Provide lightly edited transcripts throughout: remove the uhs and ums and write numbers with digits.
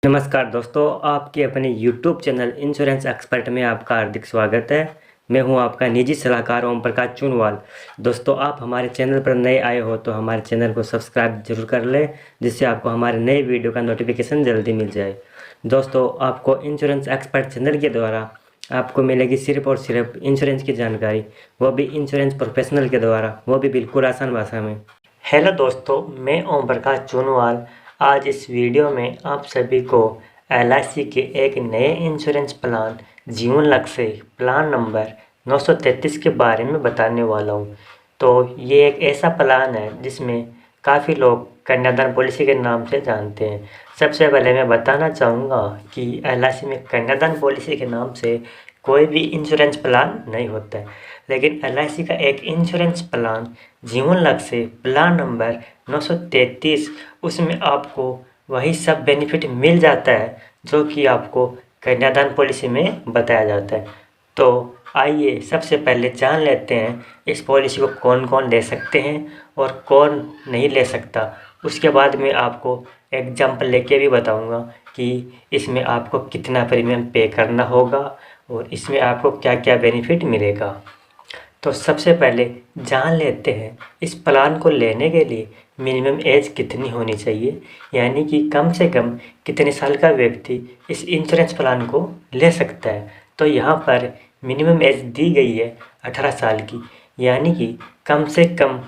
नमस्कार दोस्तों, आपके अपने YouTube चैनल इंश्योरेंस एक्सपर्ट में आपका हार्दिक स्वागत है। मैं हूं आपका निजी सलाहकार ओम प्रकाश चुनवाल। दोस्तों, आप हमारे चैनल पर नए आए हो तो हमारे चैनल को सब्सक्राइब जरूर कर लें, जिससे आपको हमारे नए वीडियो का नोटिफिकेशन जल्दी मिल जाए। दोस्तों, आपको इंश्योरेंस एक्सपर्ट चैनल के द्वारा आपको मिलेगी सिर्फ और सिर्फ इंश्योरेंस की जानकारी, वो भी इंश्योरेंस प्रोफेशनल के द्वारा, वो भी बिल्कुल आसान भाषा में। हेलो दोस्तों, मैं ओम प्रकाश चुनवाल। आज इस वीडियो में आप सभी को LIC के एक नए इंश्योरेंस प्लान जीवन लक्ष्य प्लान नंबर 933 के बारे में बताने वाला हूं। तो ये एक ऐसा प्लान है जिसमें काफ़ी लोग कन्यादान पॉलिसी के नाम से जानते हैं। सबसे पहले मैं बताना चाहूँगा कि LIC में कन्यादान पॉलिसी के नाम से कोई भी इंश्योरेंस प्लान नहीं होता है, लेकिन LIC का एक इंश्योरेंस प्लान जीवन लक्ष्य प्लान नंबर 933, उसमें आपको वही सब बेनिफिट मिल जाता है जो कि आपको कन्यादान पॉलिसी में बताया जाता है। तो आइए सबसे पहले जान लेते हैं इस पॉलिसी को कौन कौन ले सकते हैं और कौन नहीं ले सकता। उसके बाद मैं आपको एग्जाम्पल लेके भी बताऊंगा कि इसमें आपको कितना प्रीमियम पे करना होगा और इसमें आपको क्या क्या बेनिफिट मिलेगा। तो सबसे पहले जान लेते हैं इस प्लान को लेने के लिए मिनिमम एज कितनी होनी चाहिए, यानी कि कम से कम कितने साल का व्यक्ति इस इंश्योरेंस प्लान को ले सकता है। तो यहाँ पर मिनिमम एज दी गई है 18 साल की, यानी कि कम से कम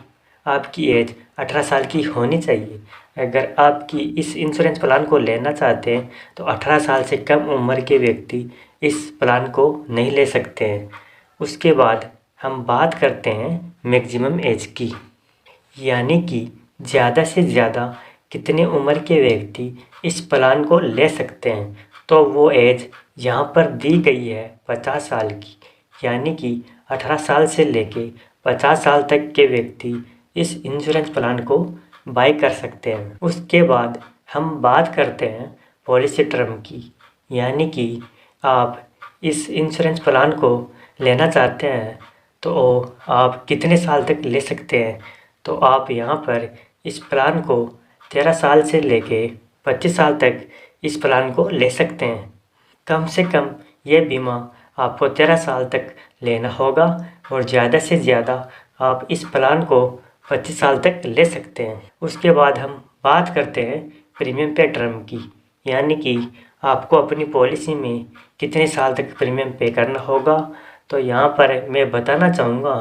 आपकी एज 18 साल की होनी चाहिए। अगर आपकी इस इंश्योरेंस प्लान को लेना चाहते हैं तो 18 साल से कम उम्र के व्यक्ति इस प्लान को नहीं ले सकते हैं। उसके बाद हम बात करते हैं मैक्सिमम एज की, यानी कि ज़्यादा से ज़्यादा कितने उम्र के व्यक्ति इस प्लान को ले सकते हैं। तो वो एज यहाँ पर दी गई है 50 साल की, यानी कि 18 साल से लेके 50 साल तक के व्यक्ति इस इंश्योरेंस प्लान को बाय कर सकते हैं। उसके बाद हम बात करते हैं पॉलिसी टर्म की, यानी कि आप इस इंश्योरेंस प्लान को लेना चाहते हैं तो आप कितने साल तक ले सकते हैं। तो आप यहाँ पर इस प्लान को 13 साल से लेके 25 साल तक इस प्लान को ले सकते हैं। कम से कम ये बीमा आपको 13 साल तक लेना होगा और ज़्यादा से ज़्यादा आप इस प्लान को 25 साल तक ले सकते हैं। उसके बाद हम बात करते हैं प्रीमियम पे टर्म की, यानी कि आपको अपनी पॉलिसी में कितने साल तक प्रीमियम पे करना होगा। तो यहाँ पर मैं बताना चाहूँगा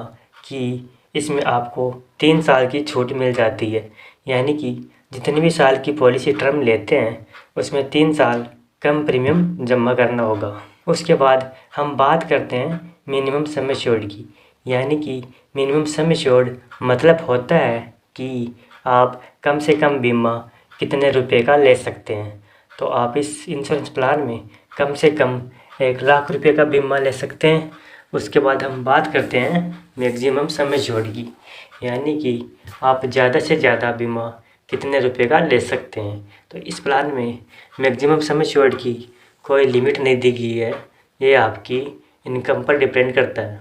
कि इसमें आपको 3 साल की छूट मिल जाती है, यानी कि जितनी भी साल की पॉलिसी टर्म लेते हैं उसमें 3 साल कम प्रीमियम जमा करना होगा। उसके बाद हम बात करते हैं मिनिमम सम एश्योर्ड की, यानी कि मिनिमम सम एश्योर्ड मतलब होता है कि आप कम से कम बीमा कितने रुपए का ले सकते हैं। तो आप इस इंश्योरेंस प्लान में कम से कम 1 लाख रुपए का बीमा ले सकते हैं। उसके बाद हम बात करते हैं मैक्सिमम सम एश्योर्ड की, यानी कि आप ज़्यादा से ज़्यादा बीमा कितने रुपए का ले सकते हैं। तो इस प्लान में मैक्सिमम सम एश्योर्ड की कोई लिमिट नहीं दी गई है, ये आपकी इनकम पर डिपेंड करता है।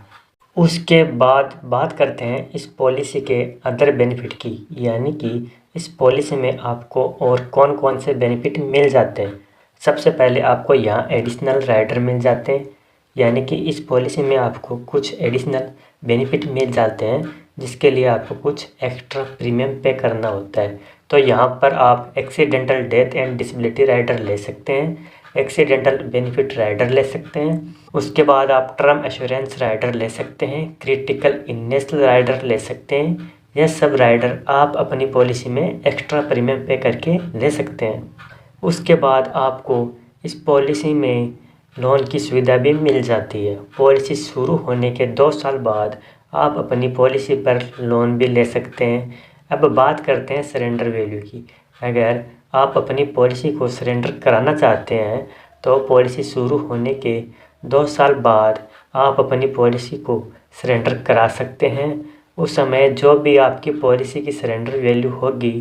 उसके बाद बात करते हैं इस पॉलिसी के अदर बेनिफिट की, यानी कि इस पॉलिसी में आपको और कौन कौन से बेनिफिट मिल जाते हैं। सबसे पहले आपको यहाँ एडिशनल राइडर मिल जाते हैं, यानी कि इस पॉलिसी में आपको कुछ एडिशनल बेनिफिट मिल जाते हैं जिसके लिए आपको कुछ एक्स्ट्रा प्रीमियम पे करना होता है। तो यहाँ पर आप accidental death and disability rider ले सकते हैं, एक्सीडेंटल बेनिफिट राइडर ले सकते हैं। उसके बाद आप टर्म एश्योरेंस राइडर ले सकते हैं, क्रिटिकल इलनेस राइडर ले सकते हैं। यह सब राइडर आप अपनी पॉलिसी में एक्स्ट्रा प्रीमियम पे करके ले सकते हैं। उसके बाद आपको इस पॉलिसी में लोन की सुविधा भी मिल जाती है। पॉलिसी शुरू होने के 2 साल बाद आप अपनी पॉलिसी पर लोन भी ले सकते हैं। अब बात करते हैं सरेंडर वैल्यू की। अगर आप अपनी पॉलिसी को सरेंडर कराना चाहते हैं तो पॉलिसी शुरू होने के 2 साल बाद आप अपनी पॉलिसी को सरेंडर करा सकते हैं। उस समय जो भी आपकी पॉलिसी की सरेंडर वैल्यू होगी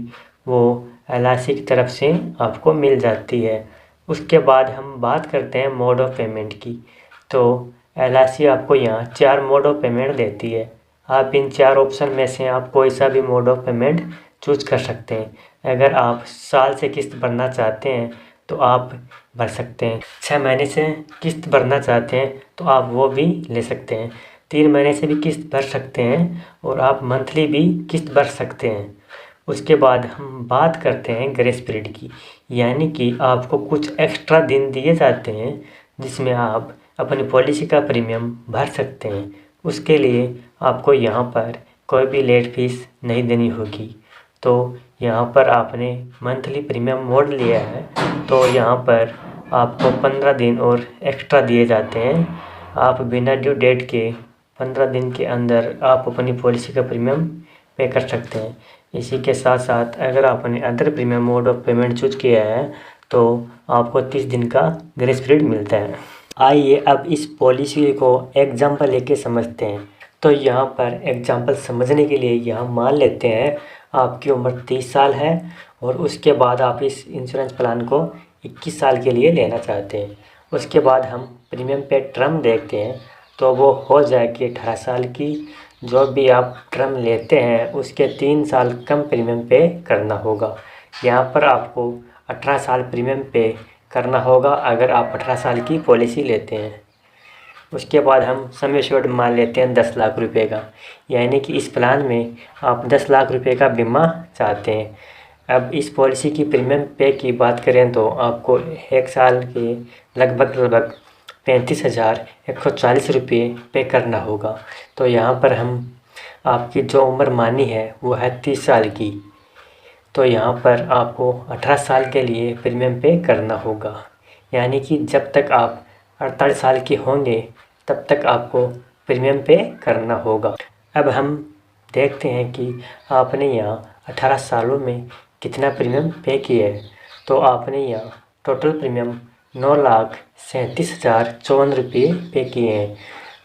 वो LIC की तरफ से आपको मिल जाती है। उसके बाद हम बात करते हैं मोड ऑफ पेमेंट की। तो LIC आपको यहाँ 4 मोड ऑफ पेमेंट देती है। आप इन 4 ऑप्शन में से आप कोई सा भी मोड ऑफ पेमेंट चूज कर सकते हैं। अगर आप साल से किस्त भरना चाहते हैं तो आप भर सकते हैं। 6 महीने से किस्त भरना चाहते हैं तो आप वो भी ले सकते हैं। 3 महीने से भी किस्त भर सकते हैं और आप मंथली भी किस्त भर सकते हैं। उसके बाद हम बात करते हैं ग्रेस पीरियड की, यानी कि आपको कुछ एक्स्ट्रा दिन दिए जाते हैं जिसमें आप अपनी पॉलिसी का प्रीमियम भर सकते हैं। उसके लिए आपको यहाँ पर कोई भी लेट फीस नहीं देनी होगी। तो यहाँ पर आपने मंथली प्रीमियम मोड लिया है तो यहाँ पर आपको 15 दिन और एक्स्ट्रा दिए जाते हैं। आप बिना ड्यू डेट के 15 दिन के अंदर आप अपनी पॉलिसी का प्रीमियम पे कर सकते हैं। इसी के साथ साथ अगर आपने other premium mode of payment choose किया है तो आपको 30 दिन का ग्रेस पीरियड मिलता है। आइए अब इस पॉलिसी को एग्जाम्पल लेके समझते हैं। तो यहाँ पर एग्जाम्पल समझने के लिए यहाँ मान लेते हैं आपकी उम्र 30 साल है और उसके बाद आप इस इंश्योरेंस प्लान को 21 साल के लिए लेना चाहते हैं। उसके बाद हम प्रीमियम पे टर्म देखते हैं तो वो हो जाएगी 18 साल की। जो भी आप टर्म लेते हैं उसके 3 साल कम प्रीमियम पे करना होगा। यहाँ पर आपको 18 साल प्रीमियम पे करना होगा अगर आप 18 साल की पॉलिसी लेते हैं। उसके बाद हम सम एश्योर्ड मान लेते हैं 10 लाख रुपए का, यानी कि इस प्लान में आप 10 लाख रुपए का बीमा चाहते हैं। अब इस पॉलिसी की प्रीमियम पे की बात करें तो आपको 1 साल के लगभग 35,140 रुपये पे करना होगा। तो यहाँ पर हम आपकी जो उम्र मानी है वो है 30 साल की। तो यहाँ पर आपको 18 साल के लिए प्रीमियम पे करना होगा, यानी कि जब तक आप 48 साल के होंगे तब तक आपको प्रीमियम पे करना होगा। अब हम देखते हैं कि आपने यहाँ 18 सालों में कितना प्रीमियम पे किया है। तो आपने यहाँ टोटल प्रीमियम 9,37,054 रुपये पे किए हैं।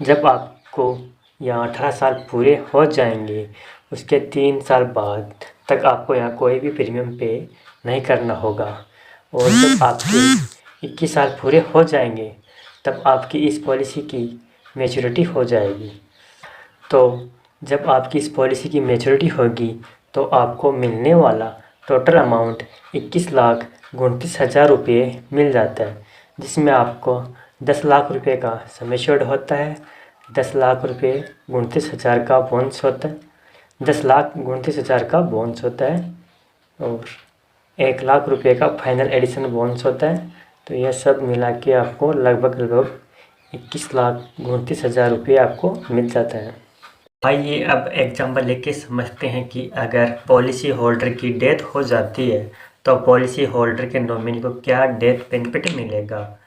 जब आपको यहाँ 18 साल पूरे हो जाएंगे उसके 3 साल बाद तक आपको यहाँ कोई भी प्रीमियम पे नहीं करना होगा। और जब आपके 21 साल पूरे हो जाएंगे तब आपकी इस पॉलिसी की मैच्योरिटी हो जाएगी। तो जब आपकी इस पॉलिसी की मैच्योरिटी होगी तो आपको मिलने वाला टोटल अमाउंट 21,29,000 रुपये मिल जाता है, जिसमें आपको 10 लाख रुपये का सम एश्योर्ड होता है, 10 लाख रुपये 29,000 का बोनस होता है, 10,29,000 का बोनस होता है और 1 लाख रुपये का फाइनल एडिशन बोनस होता है। तो यह सब मिला के आपको लगभग 21,29,000 रुपये आपको मिल जाता है। आइए अब एग्जाम्पल लेके समझते हैं कि अगर पॉलिसी होल्डर की डेथ हो जाती है तो पॉलिसी होल्डर के नॉमिनी को क्या डेथ बेनिफिट मिलेगा।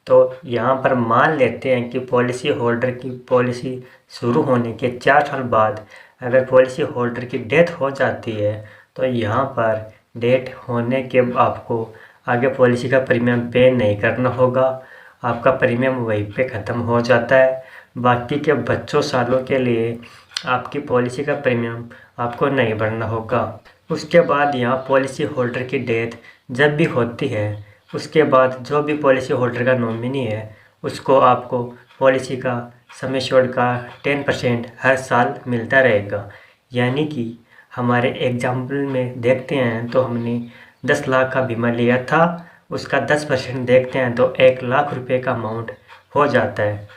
तो यहाँ पर मान लेते हैं कि पॉलिसी होल्डर की पॉलिसी शुरू होने के 4 साल बाद अगर पॉलिसी होल्डर की डेथ हो जाती है तो यहाँ पर डेथ होने के आपको आगे पॉलिसी का प्रीमियम पे नहीं करना होगा। आपका प्रीमियम वहीं पे ख़त्म हो जाता है। बाकी के बच्चों सालों के लिए आपकी पॉलिसी का प्रीमियम आपको नहीं भरना होगा। उसके बाद यहाँ पॉलिसी होल्डर की डेथ जब भी होती है उसके बाद जो भी पॉलिसी होल्डर का नॉमिनी है उसको आपको पॉलिसी का सम एश्योर्ड का 10% हर साल मिलता रहेगा। यानी कि हमारे एग्जाम्पल में देखते हैं तो हमने 10 लाख का बीमा लिया था, उसका 10% देखते हैं तो 1 लाख रुपये का अमाउंट हो जाता है।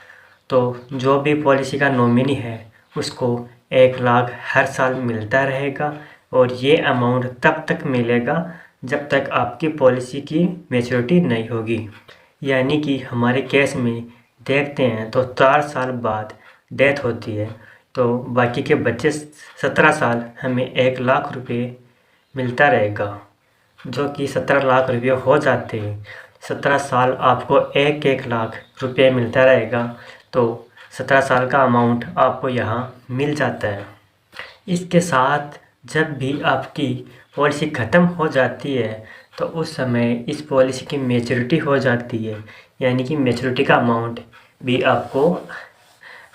तो जो भी पॉलिसी का नॉमिनी है उसको 1 लाख हर साल मिलता रहेगा और ये अमाउंट तब तक मिलेगा जब तक आपकी पॉलिसी की मैच्योरिटी नहीं होगी। यानी कि हमारे केस में देखते हैं तो 4 साल बाद डेथ होती है तो बाकी के बच्चे 17 साल हमें 1 लाख रुपये मिलता रहेगा, जो कि 17 लाख रुपये हो जाते हैं। 17 साल आपको 1 लाख रुपये मिलता रहेगा तो 17 साल का अमाउंट आपको यहाँ मिल जाता है। इसके साथ जब भी आपकी पॉलिसी ख़त्म हो जाती है तो उस समय इस पॉलिसी की मैच्योरिटी हो जाती है, यानी कि मैच्योरिटी का अमाउंट भी आपको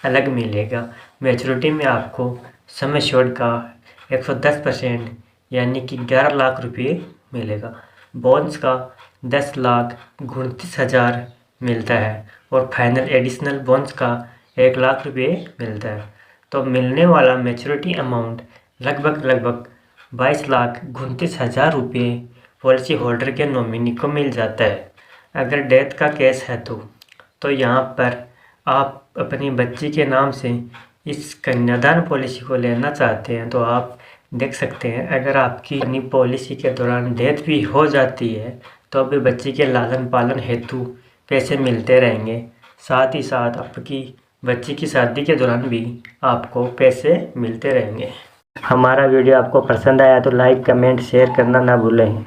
अलग मिलेगा। मैच्योरिटी में आपको सम एश्योर्ड का 110% यानी कि 11 लाख रुपये मिलेगा। बोनस का 10,29,000 मिलता है और फाइनल एडिशनल बोनस का 1 लाख रुपये मिलता है। तो मिलने वाला मैच्योरिटी अमाउंट लगभग 22,29,000 रुपये पॉलिसी होल्डर के नॉमिनी को मिल जाता है। अगर डेथ का केस है तो यहाँ पर आप अपनी बच्ची के नाम से इस कन्यादान पॉलिसी को लेना चाहते हैं तो आप देख सकते हैं, अगर आपकी अपनी पॉलिसी के दौरान डेथ भी हो जाती है तो भी बच्ची के लालन पालन हेतु पैसे मिलते रहेंगे। साथ ही साथ आपकी बच्ची की शादी के दौरान भी आपको पैसे मिलते रहेंगे। हमारा वीडियो आपको पसंद आया तो लाइक, कमेंट, शेयर करना ना भूलें।